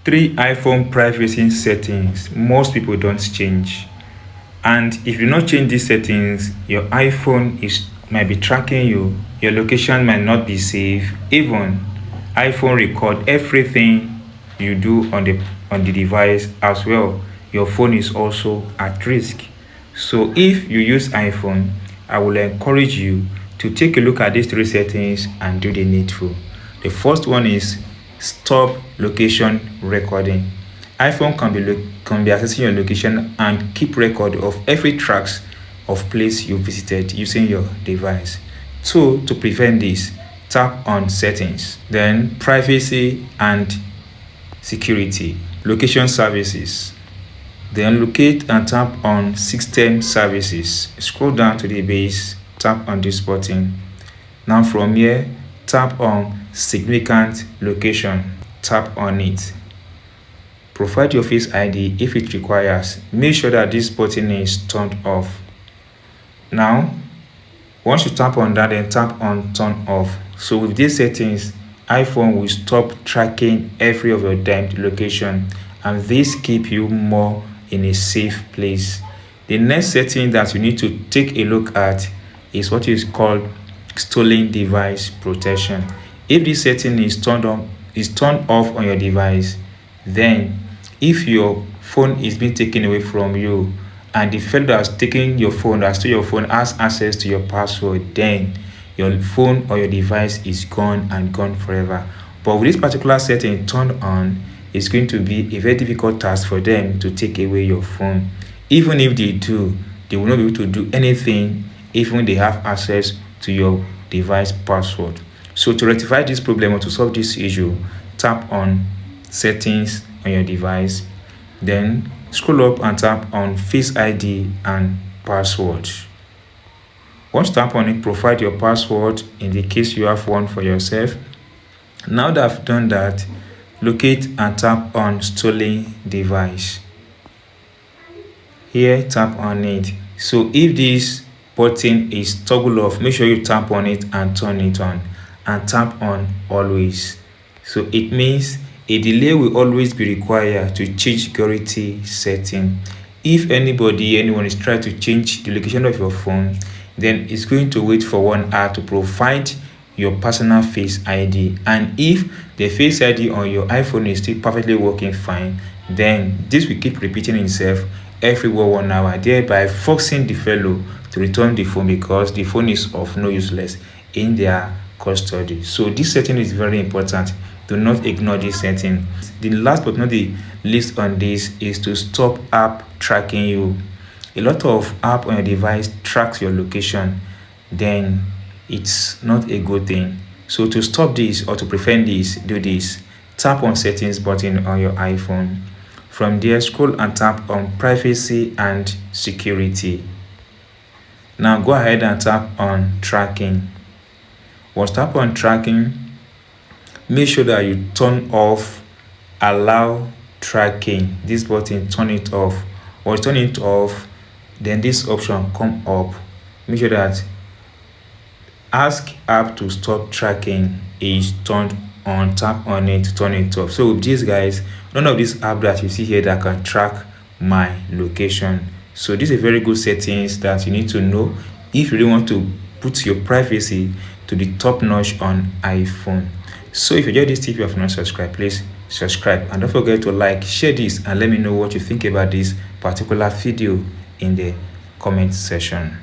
Three iPhone privacy settings most people don't change. And if you not change these settings, your iPhone might be tracking you, your location might not be safe. Even iPhone record everything you do on the device as well. Your phone is also at risk. So if you use iPhone, I will encourage you to take a look at these three settings and do the needful. The first one is stop location recording. iPhone can be accessing your location and keep record of every tracks of place you visited using your device. So to prevent this, tap on settings, then privacy and security, location services, then locate and tap on system services. Scroll down to the base, tap on this button. Now from here, tap on significant location, tap on it. Provide your Face ID if it requires. Make sure that this button is turned off. Now, once you tap on that, then tap on turn off. So with these settings, iPhone will stop tracking every of your damned location, and this keep you more in a safe place. The next setting that you need to take a look at is what is called stolen device protection. If this setting is turned off on your device, then if your phone is being taken away from you and the fellow that's taking your phone, that stole your phone, has access to your password, then your phone or your device is gone and gone forever. But with this particular setting turned on, it's going to be a very difficult task for them to take away your phone. Even if they do, they will not be able to do anything even they have access to your device password. So to rectify this problem or to solve this issue, tap on settings on your device, then scroll up and tap on Face ID and password. Once you tap on it, provide your password in the case you have one for yourself. Now that I've done that, locate and tap on stolen device. Here, tap on it. So if this button is toggle off, make sure you tap on it and turn it on, and tap on always. So it means a delay will always be required to change security setting. If anyone is trying to change the location of your phone, then it's going to wait for 1 hour to provide your personal Face ID. And if the Face ID on your iPhone is still perfectly working fine, then this will keep repeating itself every 1 hour, thereby forcing the fellow to return the phone because the phone is of no useless in their custody. So this setting is very important. Do not ignore this setting. The last but not the least on this is to stop app tracking you. A lot of app on your device tracks your location, then it's not a good thing. So to stop this or to prevent this, do this. Tap on settings button on your iPhone. From there, scroll and tap on privacy and security. Now go ahead and tap on tracking. Once tap on tracking, make sure that you turn off allow tracking. This button, turn it off. Once turn it off, then this option come up. Make sure that ask app to stop tracking is turned on. Tap on it to turn it off. So with these guys, none of these apps that you see here that can track my location. So this is a very good settings that you need to know if you really want to put your privacy to the top notch on iPhone. So if you enjoyed this tip, you have not subscribed, please subscribe, and don't forget to like, share this, and let me know what you think about this particular video in the comment section.